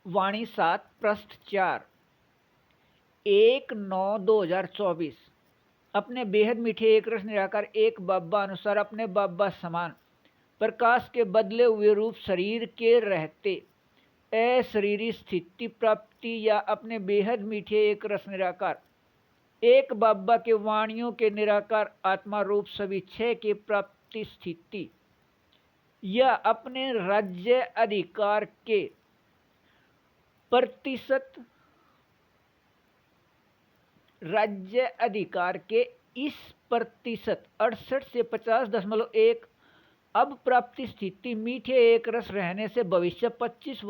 वाणी 7 पृष्ठ 4 1/9/2024 अपने बेहद मीठे एक रस निराकार एक बाबा अनुसार अपने बाबा समान प्रकाश के बदले हुए रूप शरीर के रहते अशरीरी स्थिति प्राप्ति या अपने बेहद मीठे एक रस निराकार एक बाबा के वाणियों के निराकार आत्मा रूप सभी छह की प्राप्ति स्थिति या अपने राज्य अधिकार के प्रतिशत राज्य अधिकार के इस प्रतिशत 68 से 50.1 अब प्राप्ति स्थिति मीठे एक रस रहने से भविष्य 25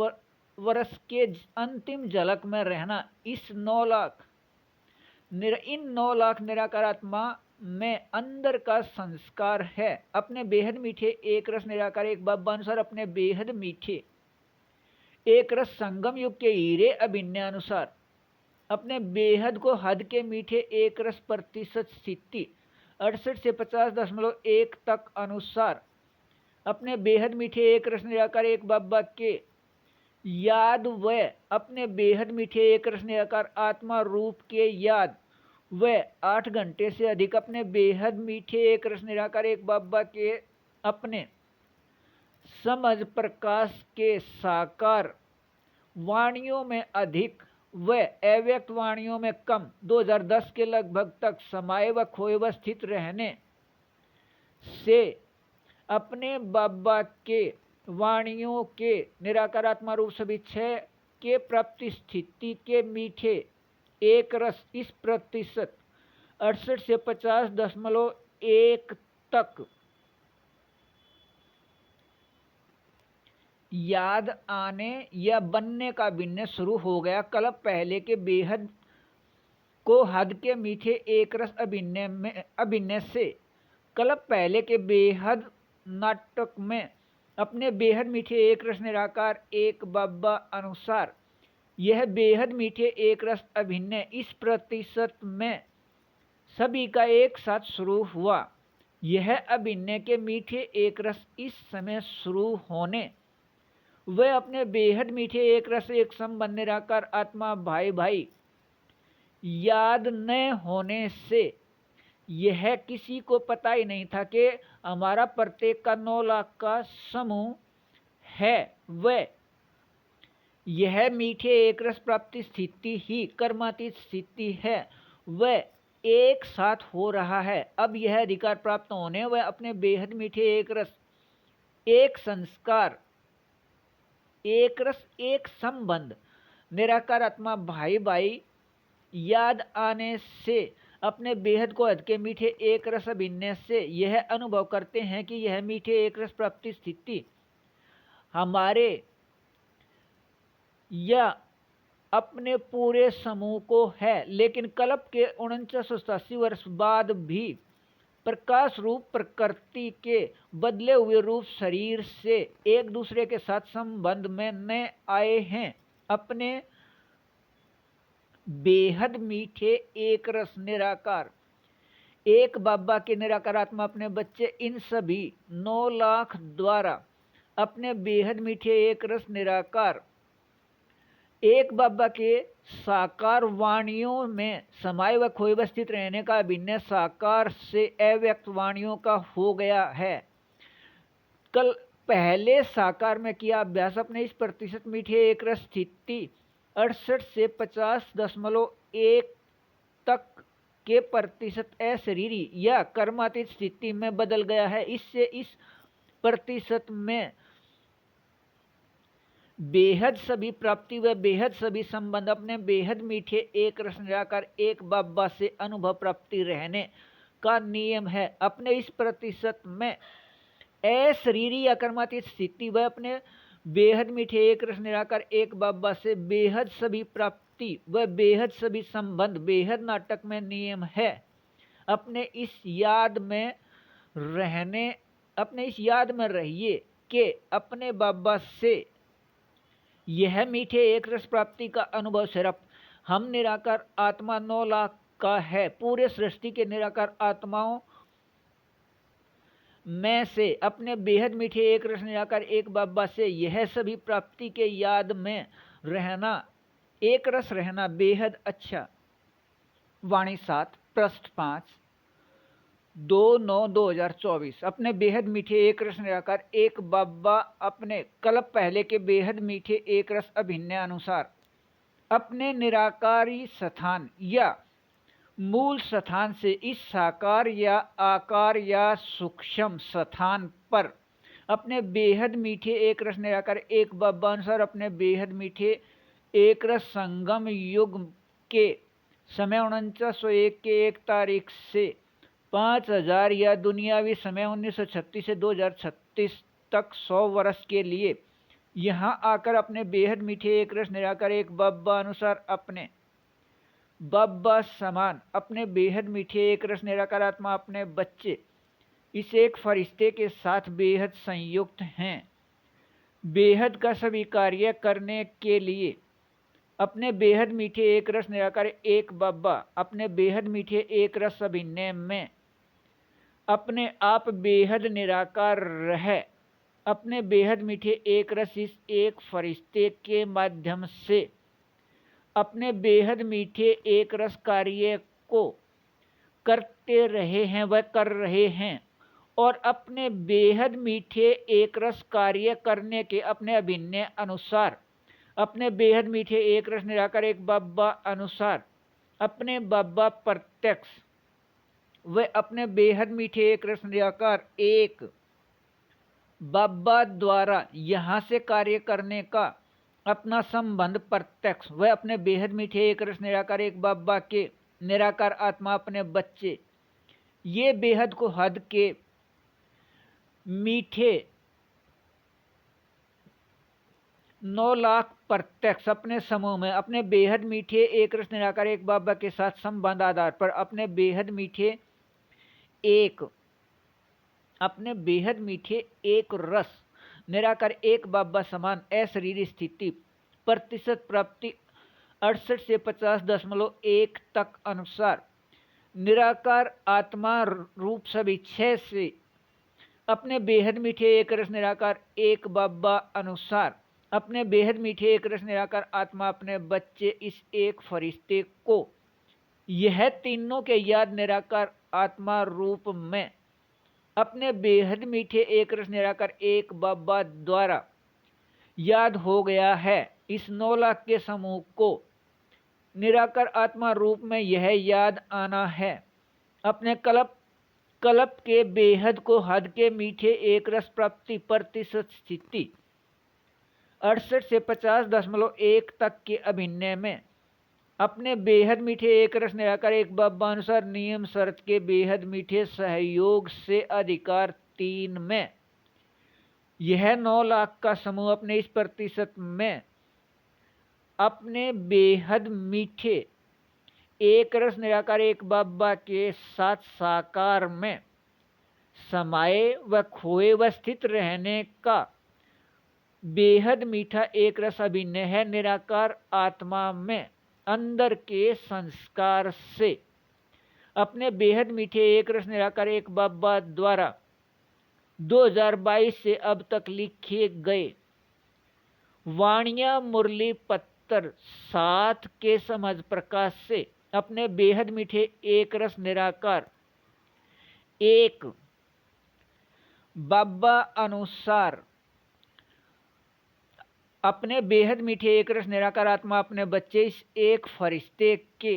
वर्ष के अंतिम झलक में रहना इस 9 लाख इन 9 लाख निराकार आत्मा में अंदर का संस्कार है अपने बेहद मीठे एक रस निराकार एक बाबा अनुसार अपने बेहद मीठे एक रस संगम युग के हीरे अभिन्न अनुसार अपने बेहद को हद के मीठे एक रस प्रतिशत स्थिति 68 से 50.1 तक अनुसार अपने बेहद मीठे एक रस निराकार एक बाबा के याद व अपने बेहद मीठे एक रस निराकार आत्मा रूप के याद व 8 घंटे से अधिक अपने बेहद मीठे एक रस निराकार एक बाबा के अपने समझ प्रकाश के साकार वाणियों में अधिक व अव्यक्त वाणियों में कम 2010 के लगभग तक समाये व खोए व स्थित रहने से अपने बाबा के वाणियों के निराकार आत्मा रूप सभी छह के प्राप्ति स्थिति के मीठे एक रस इस प्रतिशत 68 से 50.1 तक याद आने या बनने का भिन्न शुरू हो गया। कल्प पहले के बेहद को हद के मीठे एक रस अभिनय से कल्प पहले के बेहद नाटक में अपने बेहद मीठे एक रस निराकार एक बाबा अनुसार यह बेहद मीठे एक रस अभिनय इस प्रतिशत में सभी का एक साथ शुरू हुआ। यह अभिनय के मीठे एक रस इस समय शुरू होने वह अपने बेहद मीठे एक रस एक संबंध निराकार आत्मा भाई भाई याद न होने से यह किसी को पता ही नहीं था कि हमारा प्रत्येक का 9 लाख का समूह है। वह यह मीठे एक रस प्राप्ति स्थिति ही कर्मातीत स्थिति है वह एक साथ हो रहा है। अब यह अधिकार प्राप्त होने वह अपने बेहद मीठे एक रस एक संस्कार एक रस एक संबंध निराकार आत्मा भाई भाई याद आने से अपने बेहद को हद के मीठे एक रस अभिनय से यह अनुभव करते हैं कि यह मीठे एक रस प्राप्ति स्थिति हमारे या अपने पूरे समूह को है। लेकिन कल्प के 4987 वर्ष बाद भी प्रकाश रूप प्रकृति के बदले हुए रूप शरीर से एक दूसरे के साथ संबंध में न आए हैं। अपने बेहद मीठे एक रस निराकार एक बाबा के निराकार आत्मा अपने बच्चे इन सभी 9 लाख द्वारा अपने बेहद मीठे एक रस निराकार एक बाबा के साकार वाणियों में समाये व खोए व स्थित रहने का अभिनय साकार से अव्यक्त वाणियों का हो गया है। कल पहले साकार में किया अभ्यास अपने इस प्रतिशत मीठे एक रस स्थिति 68 से 50.1 तक के प्रतिशत अशरीरी या कर्मातीत स्थिति में बदल गया है। इससे इस प्रतिशत में बेहद सभी प्राप्ति व बेहद सभी संबंध अपने बेहद मीठे एक रस निराकार एक बाबा से अनुभव प्राप्ति रहने का नियम है। अपने इस प्रतिशत में अशरीरी या कर्मातीत स्थिति व अपने बेहद मीठे एक रस निराकार एक बाबा से बेहद सभी प्राप्ति व बेहद सभी संबंध बेहद नाटक में नियम है। अपने इस याद में रहिए कि अपने बाबा से यह मीठे एक रस प्राप्ति का अनुभव सिर्फ हम निराकार आत्मा 9 लाख का है। पूरे सृष्टि के निराकार आत्माओं में से अपने बेहद मीठे एक रस निराकार एक बाबा से यह सभी प्राप्ति के याद में रहना, एक रस रहना बेहद अच्छा। वाणी 7 पृष्ठ 5 2/9/2024। अपने बेहद मीठे एक रस निराकार एक बाबा अपने कल्प पहले के बेहद मीठे एक रस अभिनय अनुसार अपने निराकारी स्थान या मूल स्थान से इस साकार या आकार या सूक्ष्म स्थान पर अपने बेहद मीठे एक रस निराकार एक बाबा अनुसार अपने बेहद मीठे एक रस संगम युग के समय 4901 के 1 तारीख से 5000 या दुनियावी समय 1936 से 2036 तक 100 वर्ष के लिए यहाँ आकर अपने बेहद मीठे एक रस निराकार एक बाबा अनुसार अपने बाबा समान अपने बेहद मीठे एक रस निराकार आत्मा अपने बच्चे इस एक फरिश्ते के साथ बेहद संयुक्त हैं। बेहद का सभी कार्य करने के लिए अपने बेहद मीठे एक रस निराकार एक बाबा अपने बेहद मीठे एक रस अभिनय में अपने आप बेहद निराकार रह अपने बेहद मीठे एक रस इस एक फरिश्ते के माध्यम से अपने बेहद मीठे एक रस कार्य को करते रहे हैं व कर रहे हैं और अपने बेहद मीठे एक रस कार्य करने के अपने अभिनय अनुसार अपने बेहद मीठे एक रस निराकार एक बाबा अनुसार अपने बाबा प्रत्यक्ष व अपने बेहद मीठे एक रस निराकार एक बाबा द्वारा यहाँ से कार्य करने का अपना संबंध प्रत्यक्ष व अपने बेहद मीठे एक रस निराकार एक बाबा के निराकार आत्मा अपने बच्चे ये बेहद को हद के मीठे 9 लाख प्रत्यक्ष अपने समूह में अपने बेहद मीठे एक रस निराकार एक बाबा के साथ संबंध आधार पर अपने बेहद मीठे एक रस निराकार एक बाबा समान अशरीरी स्थिति प्रतिशत प्राप्ति 68 से 50.1 तक अनुसार निराकार आत्मा रूप सभी 6 से अपने बेहद मीठे एक रस निराकार एक बाबा अनुसार अपने बेहद मीठे एक रस निराकार आत्मा अपने बच्चे इस एक फरिश्ते को यह तीनों के याद निराकार आत्मा रूप में अपने बेहद मीठे एक रस निराकार एक बाबा द्वारा याद हो गया है। इस 9 लाख के समूह को निराकार आत्मा रूप में यह याद आना है अपने कल्प के बेहद को हद के मीठे एक रस प्राप्ति प्रतिशत स्थिति 68 से 50.1 तक के अभिनय में अपने बेहद मीठे एक रस निराकार एक बाबा अनुसार नियम शर्त के बेहद मीठे सहयोग से अधिकार 3 में यह 9 लाख का समूह अपने इस प्रतिशत में अपने बेहद मीठे एक रस निराकार एक बाबा के साथ साकार में समाये व खोए व स्थित रहने का बेहद मीठा एक रस अभिनय है। निराकार आत्मा में अंदर के संस्कार से अपने बेहद मीठे एक रस निराकार एक बाबा द्वारा 2022 से अब तक लिखे गए वाणिया मुरली पत्तर 7 के समझ प्रकाश से अपने बेहद मीठे एक रस निराकार एक बाबा अनुसार अपने बेहद मीठे एक रस निराकार आत्मा अपने बच्चे इस एक फरिश्ते के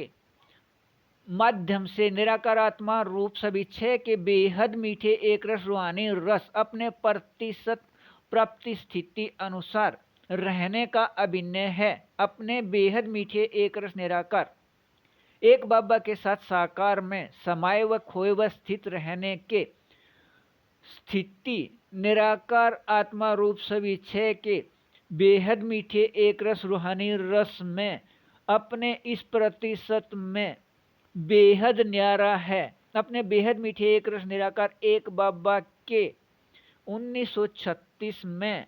माध्यम से निराकार आत्मा रूप सभी 6 के बेहद मीठे एक रस रूहानी रस अपने प्रतिशत प्राप्ति स्थिति अनुसार रहने का अभिनय है। अपने बेहद मीठे एक रस निराकार एक बाबा के साथ साकार में समाये व खोए व स्थित रहने के स्थिति निराकार आत्मा रूप सभी 6 के बेहद मीठे एक रस रूहानी रस में अपने इस प्रतिशत में बेहद न्यारा है। अपने बेहद मीठे एक रस निराकार एक बाबा के 1936 में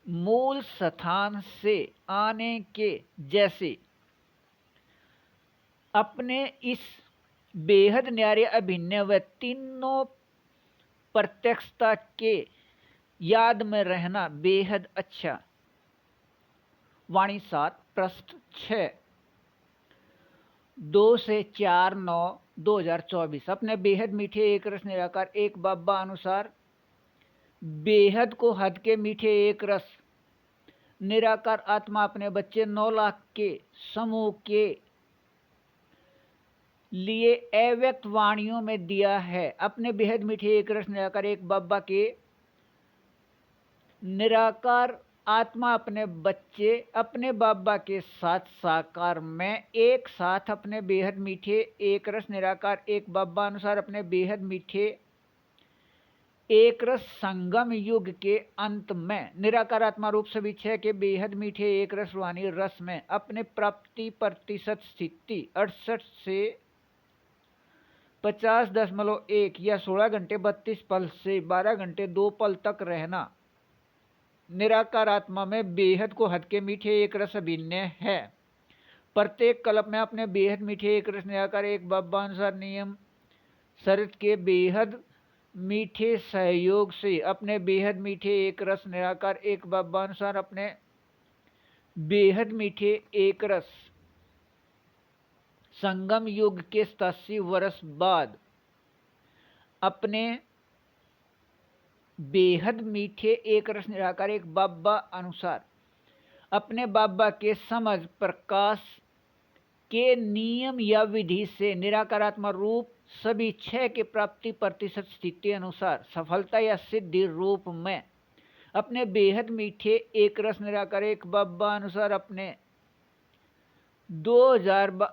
मूल स्थान से आने के जैसे अपने इस बेहद न्यारे अभिनय व तीनों प्रत्यक्षता के याद में रहना बेहद अच्छा। वाणी 7 पृष्ठ 6 2 से 4/9/2024। अपने बेहद मीठे एक रस निराकार एक बाबा अनुसार बेहद को हद के मीठे एक रस निराकार आत्मा अपने बच्चे 9 लाख के समूह के लिए अव्यक्त वाणियों में दिया है। अपने बेहद मीठे एक रस निराकार एक बाबा के निराकार आत्मा अपने बच्चे अपने बाबा के साथ साकार में एक साथ अपने बेहद मीठे एक रस निराकार एक बाबा अनुसार अपने बेहद मीठे एक रस संगम युग के अंत में निराकार आत्मा रूप सभी छह के बेहद मीठे एक रस रूहानी रस में अपने प्राप्ति प्रतिशत स्थिति 68 से 50.1 या 16 घंटे 32 पल से 12 घंटे 2 पल तक रहना निराकार आत्मा में बेहद को हद के मीठे एक रस अभिन्न है। प्रत्येक कल्प में अपने बेहद मीठे एक रस निराकार एक बाबा अनुसार नियम शर्त के बेहद मीठे सहयोग से अपने बेहद मीठे एक रस निराकार एक बाबा अनुसार अपने बेहद मीठे एक रस संगम युग के 87 वर्ष बाद अपने बेहद मीठे एक रस निराकार एक बाबा अनुसार अपने बाबा के समझ प्रकाश के नियम या विधि से निराकारात्मक रूप सभी छह के प्राप्ति प्रतिशत स्थिति अनुसार सफलता या सिद्धि रूप में अपने बेहद मीठे एक रस निराकार एक बाबा अनुसार अपने 2000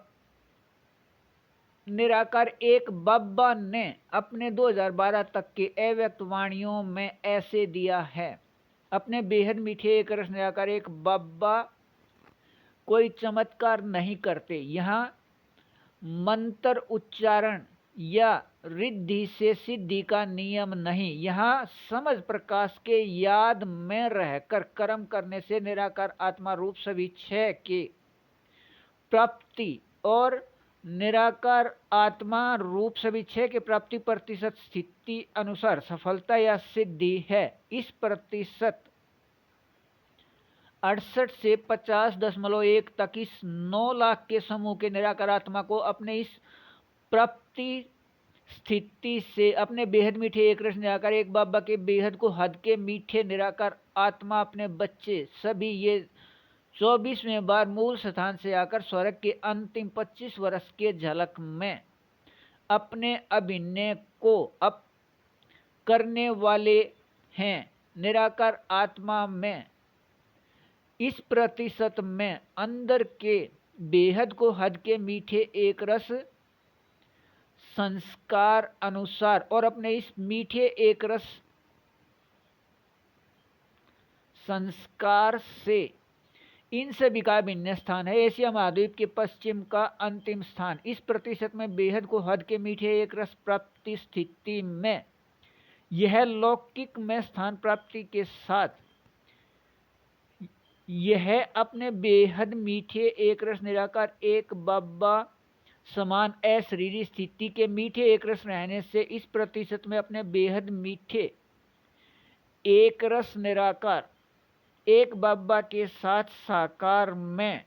निराकार एक बाबा ने अपने 2012 तक के अव्यक्त वाणियों में ऐसे दिया है। अपने बेहद मीठे एक रस निराकार एक बाबा कोई चमत्कार नहीं करते। यहाँ मंत्र उच्चारण या रिद्धि से सिद्धि का नियम नहीं। यहाँ समझ प्रकाश के याद में रहकर कर्म करने से निराकार आत्मा रूप सभी छह के प्राप्ति और निराकार आत्मा रूप सभी छह के प्राप्ति प्रतिशत स्थिति अनुसार सफलता या सिद्धि है। इस प्रतिशत 68 से 50.1 तक इस 9 लाख के समूह के निराकार आत्मा को अपने इस प्राप्ति स्थिति से अपने बेहद मीठे एक रस निराकार एक बाबा के बेहद को हद के मीठे निराकार आत्मा अपने बच्चे सभी ये 24वें बार मूल स्थान से आकर स्वर्ग के अंतिम 25 वर्ष के झलक में अपने अभिनय को अप करने वाले हैं। निराकार आत्मा में इस प्रतिशत में अंदर के बेहद को हद के मीठे एक रस संस्कार अनुसार और अपने इस मीठे एक रस संस्कार से इन सभी का भिन्न स्थान है। एशिया महाद्वीप के पश्चिम का अंतिम स्थान इस प्रतिशत में बेहद को हद के मीठे एक रस प्राप्ति स्थिति में यह लौकिक में स्थान प्राप्ति के साथ यह अपने बेहद मीठे एक रस निराकार एक बाबा समान अशरीरी स्थिति के मीठे एक रस रहने से इस प्रतिशत में अपने बेहद मीठे एक रस निराकार एक बाबा के साथ साकार में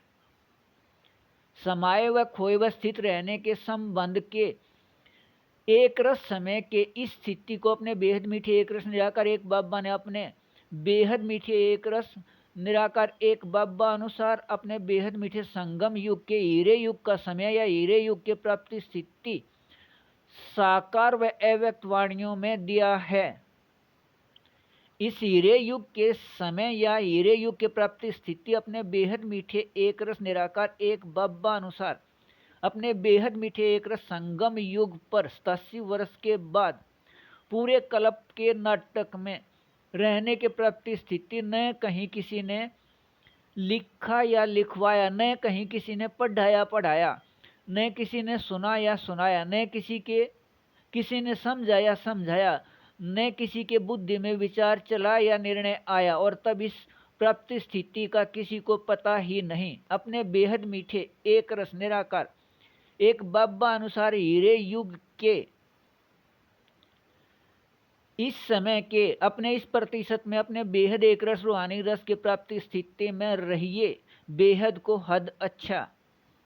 समाये व खोए व स्थित रहने के संबंध के एक रस समय के इस स्थिति को अपने बेहद मीठे एक रस निराकार एक बाबा ने अपने बेहद मीठे एक रस निराकार एक बाबा अनुसार अपने बेहद मीठे संगम युग के हीरे युग का समय या हीरे युग के प्राप्ति स्थिति साकार व अव्यक्त वाणियों में दिया है। इस हीरे युग के समय या हीरे युग के प्राप्ति स्थिति अपने बेहद मीठे एक रस निराकार एक बाबा अनुसार अपने बेहद मीठे एक रस संगम युग पर 87 वर्ष के बाद पूरे कल्प के नाटक में रहने के प्राप्ति स्थिति न कहीं किसी ने लिखा या लिखवाया, न कहीं किसी ने पढ़ाया, न किसी ने सुना या सुनाया, न किसी ने समझा या समझाया, न किसी के बुद्धि में विचार चला या निर्णय आया और तब इस प्राप्ति स्थिति का किसी को पता ही नहीं। अपने बेहद मीठे एक रस निराकार एक बाबा अनुसार हीरे युग के इस समय के अपने इस प्रतिशत में अपने बेहद एक रस रूहानी रस की प्राप्ति स्थिति में रहिए। बेहद को हद अच्छा